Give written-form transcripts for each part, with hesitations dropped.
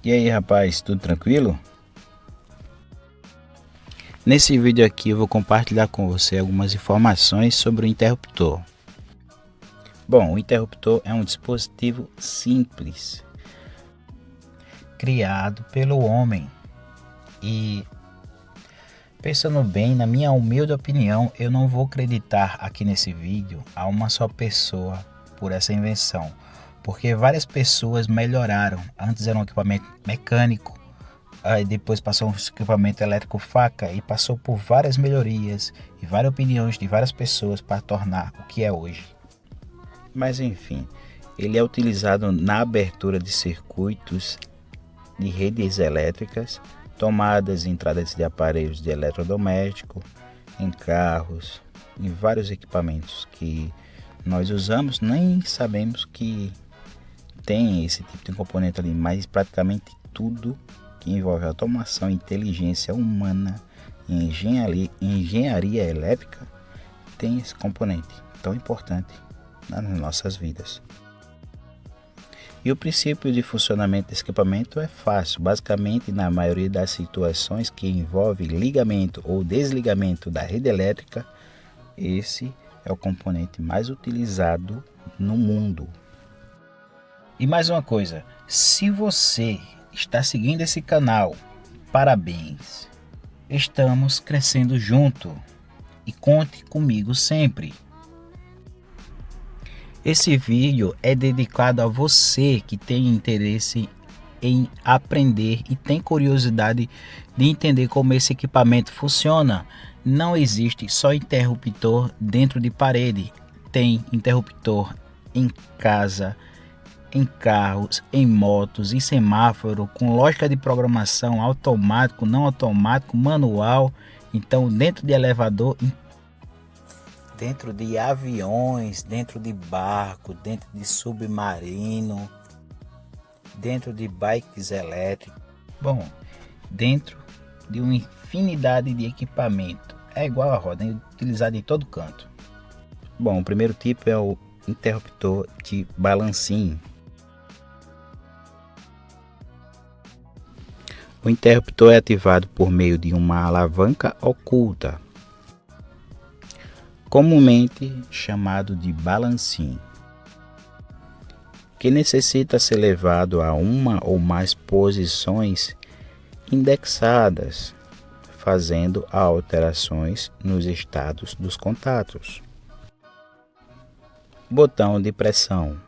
E aí, rapaz, tudo tranquilo? Nesse vídeo aqui eu vou compartilhar com você algumas informações sobre o interruptor. Bom, o interruptor é um dispositivo simples, criado pelo homem. E pensando bem, na minha humilde opinião, eu não vou acreditar aqui nesse vídeo a uma só pessoa por essa invenção. Porque várias pessoas melhoraram. Antes era um equipamento mecânico, aí depois passou um equipamento elétrico faca e passou por várias melhorias e várias opiniões de várias pessoas para tornar o que é hoje. Mas enfim, ele é utilizado na abertura de circuitos de redes elétricas, tomadas e entradas de aparelhos de eletrodoméstico, em carros, em vários equipamentos que nós usamos, nem sabemos que tem esse tipo de componente ali, mas praticamente tudo que envolve automação e inteligência humana e engenharia elétrica tem esse componente tão importante nas nossas vidas. E o princípio de funcionamento desse equipamento é fácil. Basicamente, na maioria das situações que envolve ligamento ou desligamento da rede elétrica, esse é o componente mais utilizado no mundo. E mais uma coisa, se você está seguindo esse canal, parabéns! Estamos crescendo junto e conte comigo sempre. Esse vídeo é dedicado a você que tem interesse em aprender e tem curiosidade de entender como esse equipamento funciona. Não existe só interruptor dentro de parede, tem interruptor em casa, em carros, em motos, em semáforo, com lógica de programação automático, não automático, manual. Então, dentro de elevador, dentro de aviões, dentro de barco, dentro de submarino, dentro de bikes elétricos. Bom, dentro de uma infinidade de equipamento. É igual a roda, é utilizado em todo canto. Bom, o primeiro tipo é o interruptor de balancim. O interruptor é ativado por meio de uma alavanca oculta, comumente chamado de balancim, que necessita ser levado a uma ou mais posições indexadas, fazendo alterações nos estados dos contatos. Botão de pressão.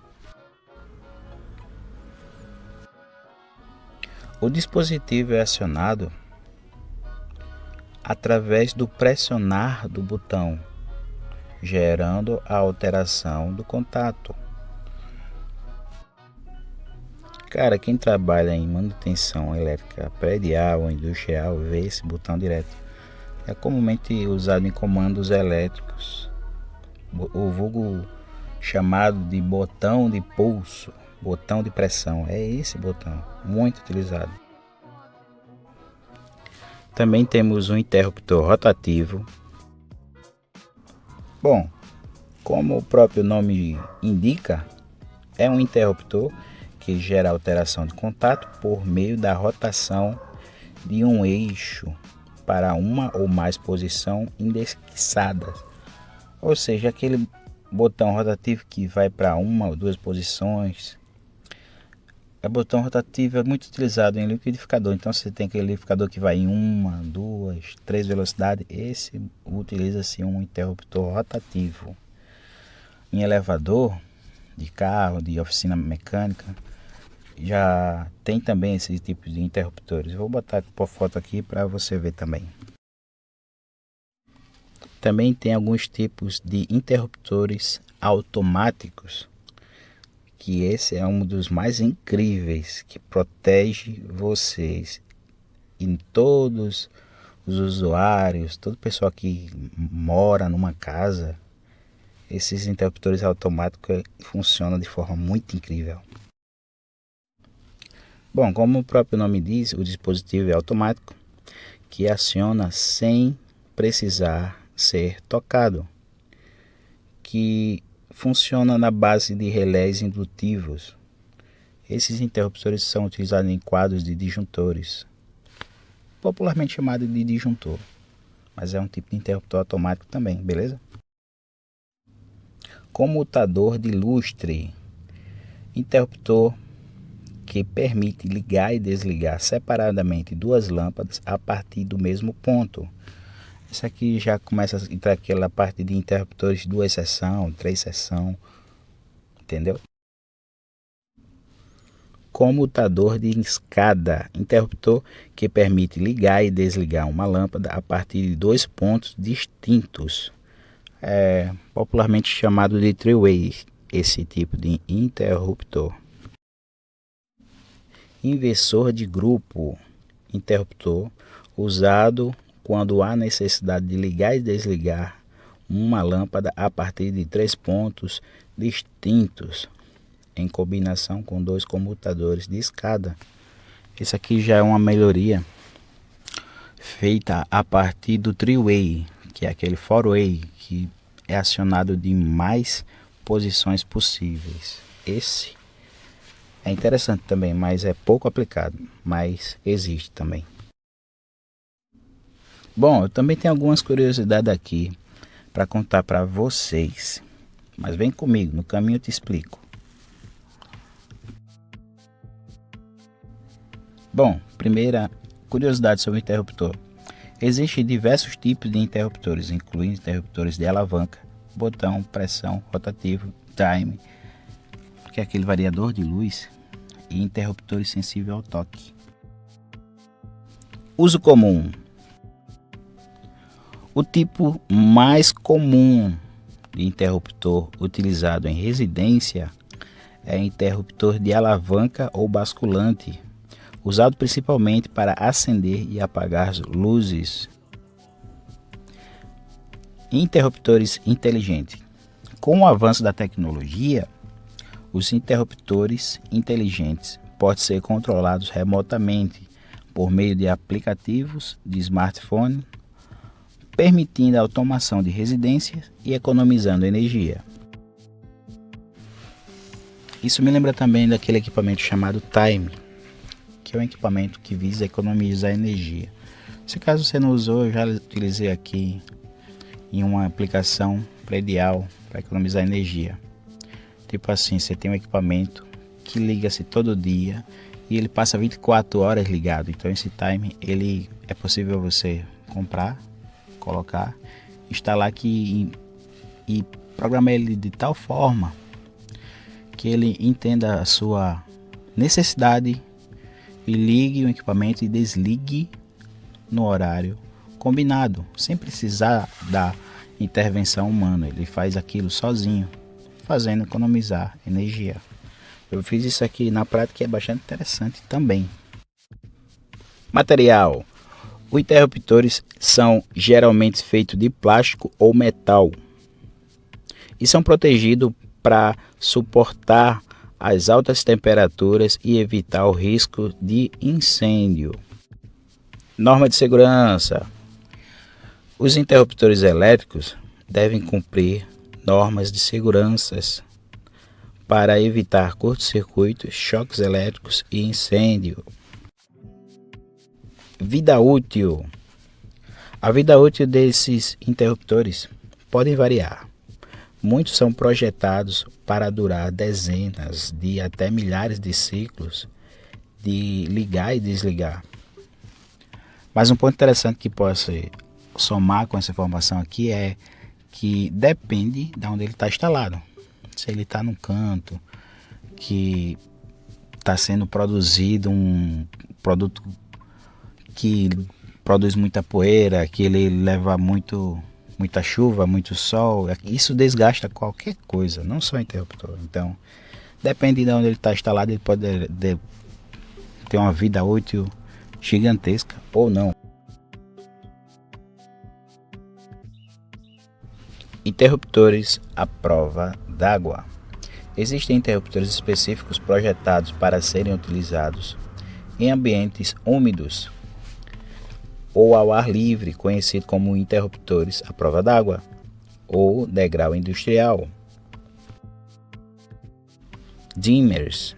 O dispositivo é acionado através do pressionar do botão, gerando a alteração do contato. Cara, quem trabalha em manutenção elétrica predial ou industrial vê esse botão direto. É comumente usado em comandos elétricos, o vulgo chamado de botão de pulso, botão de pressão. É esse botão, muito utilizado. Também temos um interruptor rotativo. Bom, como o próprio nome indica, é um interruptor que gera alteração de contato por meio da rotação de um eixo para uma ou mais posições indexadas. Ou seja, aquele botão rotativo que vai para uma ou duas posições. O botão rotativo é muito utilizado em liquidificador. Então você tem aquele liquidificador que vai em uma, duas, três velocidades. Esse utiliza-se um interruptor rotativo. Em elevador, de carro, de oficina mecânica, já tem também esse tipo de interruptores. Eu vou botar por foto aqui para você ver também. Também tem alguns tipos de interruptores automáticos que esse é um dos mais incríveis, que protege vocês e todos os usuários, todo pessoal que mora numa casa. Esses interruptores automáticos funcionam de forma muito incrível. Bom, como o próprio nome diz, o dispositivo é automático, que aciona sem precisar ser tocado, que funciona na base de relés indutivos. Esses interruptores são utilizados em quadros de disjuntores, popularmente chamado de disjuntor, mas é um tipo de interruptor automático também, beleza? Comutador de lustre, interruptor que permite ligar e desligar separadamente duas lâmpadas a partir do mesmo ponto. Isso aqui já começa a entrar aquela parte de interruptores 2 seção, 3 seção, entendeu? Comutador de escada, interruptor que permite ligar e desligar uma lâmpada a partir de dois pontos distintos. É popularmente chamado de three-way, esse tipo de interruptor. Inversor de grupo, interruptor usado quando há necessidade de ligar e desligar uma lâmpada a partir de 3 pontos distintos, em combinação com 2 comutadores de escada. Isso aqui já é uma melhoria feita a partir do three-way, que é aquele four-way, que é acionado de mais posições possíveis. Esse é interessante também, mas é pouco aplicado, mas existe também. Bom, eu também tenho algumas curiosidades aqui para contar para vocês, mas vem comigo, no caminho eu te explico. Bom, primeira curiosidade sobre o interruptor. Existem diversos tipos de interruptores, incluindo interruptores de alavanca, botão, pressão, rotativo, time, que é aquele variador de luz, e interruptores sensíveis ao toque. Uso comum. O tipo mais comum de interruptor utilizado em residência é interruptor de alavanca ou basculante, usado principalmente para acender e apagar luzes. Interruptores inteligentes. Com o avanço da tecnologia, os interruptores inteligentes podem ser controlados remotamente por meio de aplicativos de smartphone, permitindo a automação de residências e economizando energia. Isso me lembra também daquele equipamento chamado Time, que é um equipamento que visa economizar energia. Se caso você não usou, eu já utilizei aqui em uma aplicação predial para economizar energia. Tipo assim, você tem um equipamento que liga-se todo dia e ele passa 24 horas ligado. Então esse time, ele é possível você comprar, colocar, instalar aqui e programar ele de tal forma que ele entenda a sua necessidade e ligue o equipamento e desligue no horário combinado, sem precisar da intervenção humana. Ele faz aquilo sozinho, fazendo economizar energia. Eu fiz isso aqui na prática e é bastante interessante também. Material. Os interruptores são geralmente feitos de plástico ou metal e são protegidos para suportar as altas temperaturas e evitar o risco de incêndio. Norma de segurança. Os interruptores elétricos devem cumprir normas de segurança para evitar curtos-circuitos, choques elétricos e incêndio. Vida útil. A vida útil desses interruptores pode variar. Muitos são projetados para durar dezenas de até milhares de ciclos de ligar e desligar. Mas um ponto interessante que posso somar com essa informação aqui é que depende de onde ele está instalado. Se ele está num canto que está sendo produzido um produto que produz muita poeira, que ele leva muita chuva, muito sol, isso desgasta qualquer coisa, não só interruptor. Então Depende de onde ele está instalado, ele pode ter uma vida útil gigantesca ou não. Interruptores à prova d'água. Existem interruptores específicos projetados para serem utilizados em ambientes úmidos ou ao ar livre, conhecido como interruptores à prova d'água ou degrau industrial. Dimmers.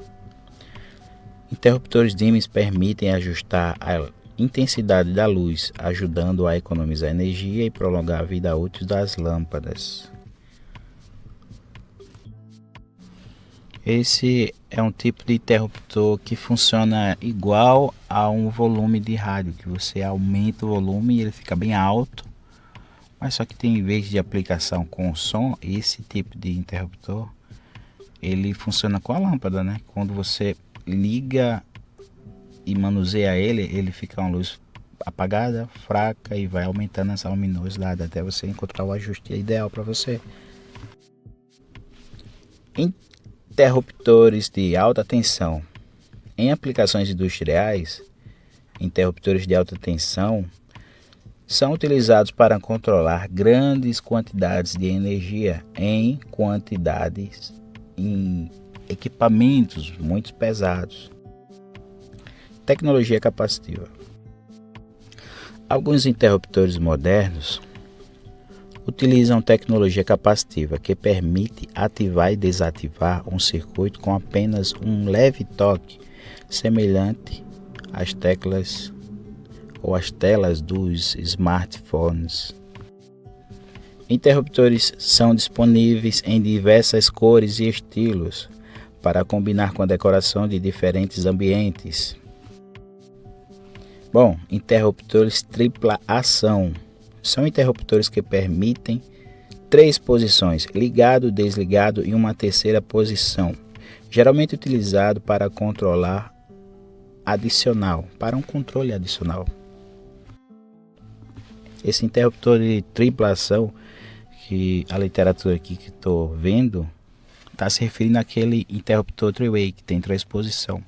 Interruptores dimmers permitem ajustar a intensidade da luz, ajudando a economizar energia e prolongar a vida útil das lâmpadas. Esse é um tipo de interruptor que funciona igual a um volume de rádio, que você aumenta o volume e ele fica bem alto, mas só que tem, em vez de aplicação com som, esse tipo de interruptor ele funciona com a lâmpada, né? Quando você liga e manuseia ele, ele fica uma luz apagada, fraca e vai aumentando essa luminosidade até você encontrar o ajuste ideal para você. Interruptores de alta tensão. Em aplicações industriais, interruptores de alta tensão são utilizados para controlar grandes quantidades de energia em equipamentos muito pesados. Tecnologia capacitiva. Alguns interruptores modernos utilizam tecnologia capacitiva que permite ativar e desativar um circuito com apenas um leve toque, semelhante às teclas ou às telas dos smartphones. Interruptores são disponíveis em diversas cores e estilos para combinar com a decoração de diferentes ambientes. Bom, interruptores tripla ação. São interruptores que permitem 3 posições, ligado, desligado e uma terceira posição, geralmente utilizado para um controle adicional. Esse interruptor de tripla ação, que a literatura aqui que estou vendo, está se referindo àquele interruptor three-way, que tem 3 posições.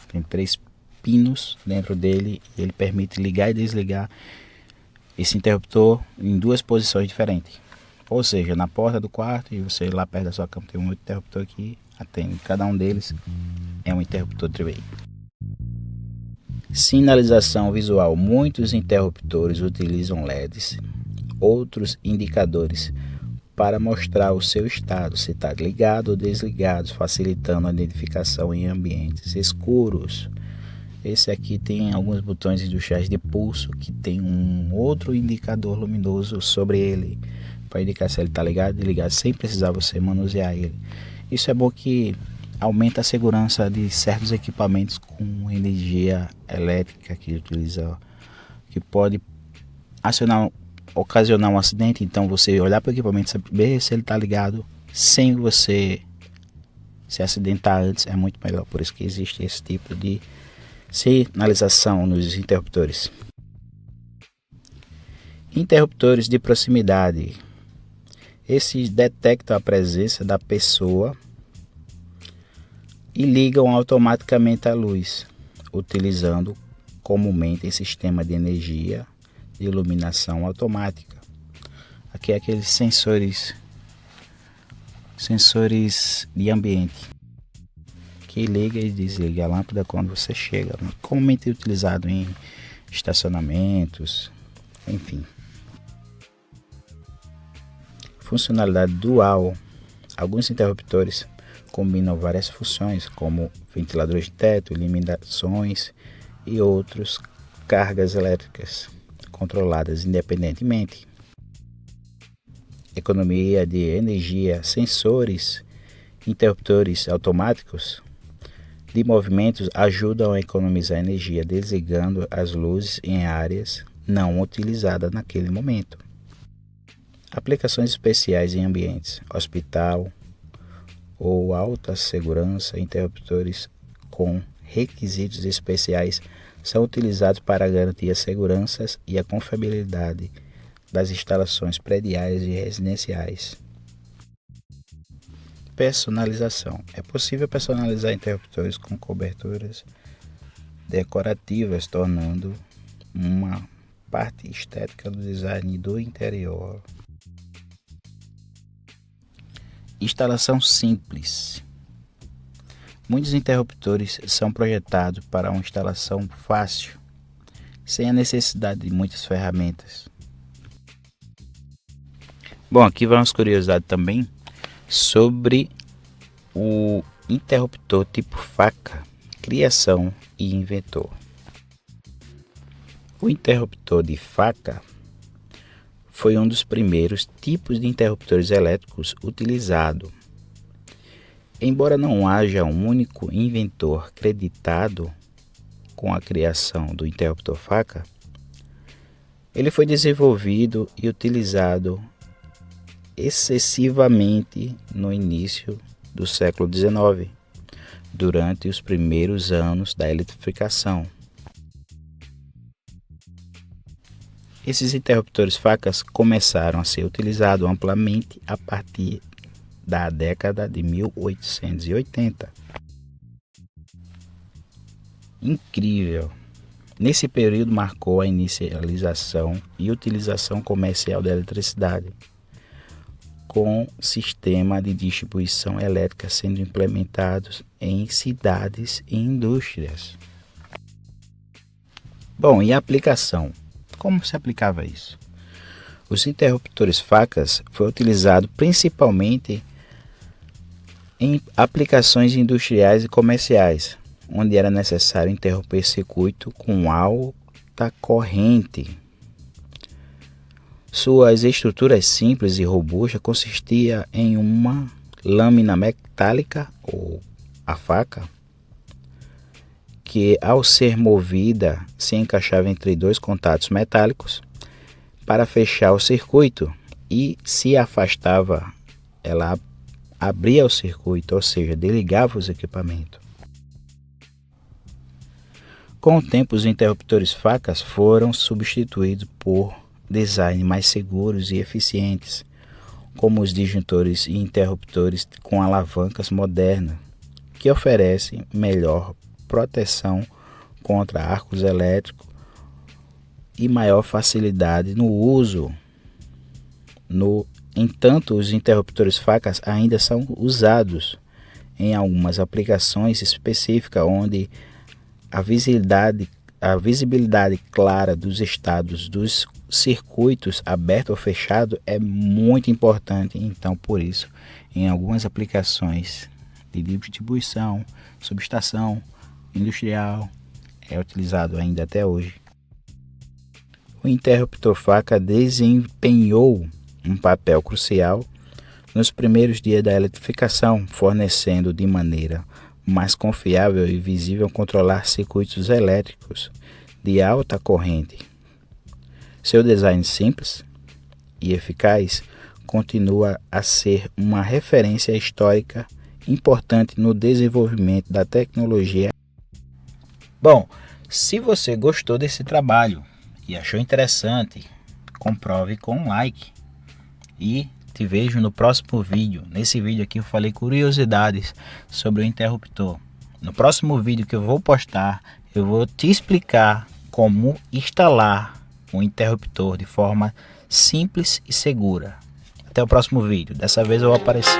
Tem 3 pinos dentro dele e ele permite ligar e desligar esse interruptor em 2 posições diferentes. Ou seja, na porta do quarto e você lá perto da sua cama tem um outro interruptor que atende. Cada um deles é um interruptor three-way. Sinalização visual. Muitos interruptores utilizam LEDs, outros indicadores, para mostrar o seu estado, se está ligado ou desligado, facilitando a identificação em ambientes escuros. Esse aqui tem alguns botões industriais de pulso que tem um outro indicador luminoso sobre ele para indicar se ele está ligado ou desligado sem precisar você manusear ele. Isso é bom que aumenta a segurança de certos equipamentos com energia elétrica que pode ocasionar um acidente. Então você olhar para o equipamento e saber se ele está ligado sem você se acidentar antes é muito melhor. Por isso que existe esse tipo de sinalização nos interruptores. Interruptores de proximidade. Esses detectam a presença da pessoa e ligam automaticamente a luz, utilizando comumente sistema de energia de iluminação automática. Aqui é aqueles sensores de ambiente que liga e desliga a lâmpada quando você chega, comumente utilizado em estacionamentos, enfim. Funcionalidade dual. Alguns interruptores combinam várias funções, como ventiladores de teto, iluminações e outros cargas elétricas controladas independentemente. Economia de energia, sensores, interruptores automáticos de movimentos ajudam a economizar energia, desligando as luzes em áreas não utilizadas naquele momento. Aplicações especiais em ambientes, hospital ou alta segurança, interruptores com requisitos especiais são utilizados para garantir a segurança e a confiabilidade das instalações prediais e residenciais. Personalização. É possível personalizar interruptores com coberturas decorativas, tornando uma parte estética do design do interior. Instalação simples. Muitos interruptores são projetados para uma instalação fácil, sem a necessidade de muitas ferramentas. Bom, aqui vamos curiosidade também sobre o interruptor tipo faca, criação e inventor. O interruptor de faca foi um dos primeiros tipos de interruptores elétricos utilizado. Embora não haja um único inventor creditado com a criação do interruptor faca, ele foi desenvolvido e utilizado excessivamente no início do século XIX, durante os primeiros anos da eletrificação. Esses interruptores facas começaram a ser utilizados amplamente a partir da década de 1880. Incrível! Nesse período marcou a inicialização e utilização comercial da eletricidade, com sistema de distribuição elétrica sendo implementados em cidades e indústrias. Bom, e a aplicação? Como se aplicava isso? Os interruptores facas foi utilizado principalmente em aplicações industriais e comerciais, onde era necessário interromper circuito com alta corrente. Suas estruturas simples e robustas consistiam em uma lâmina metálica, ou a faca, que ao ser movida se encaixava entre dois contatos metálicos para fechar o circuito, e se afastava, ela abria o circuito, ou seja, desligava os equipamentos. Com o tempo, os interruptores facas foram substituídos por design mais seguros e eficientes, como os disjuntores e interruptores com alavancas modernas, que oferecem melhor proteção contra arcos elétricos e maior facilidade no uso. Entanto, os interruptores facas ainda são usados em algumas aplicações específicas, onde a visibilidade clara dos estados dos circuitos aberto ou fechado é muito importante. Então, por isso, em algumas aplicações de distribuição, subestação, industrial, é utilizado ainda até hoje. O interruptor faca desempenhou um papel crucial nos primeiros dias da eletrificação, fornecendo de maneira mais confiável e visível controlar circuitos elétricos de alta corrente. Seu design simples e eficaz continua a ser uma referência histórica importante no desenvolvimento da tecnologia. Bom, se você gostou desse trabalho e achou interessante, comprove com um like. E te vejo no próximo vídeo. Nesse vídeo aqui eu falei curiosidades sobre o interruptor. No próximo vídeo que eu vou postar, eu vou te explicar como instalar um interruptor de forma simples e segura. Até o próximo vídeo. Dessa vez eu vou aparecer.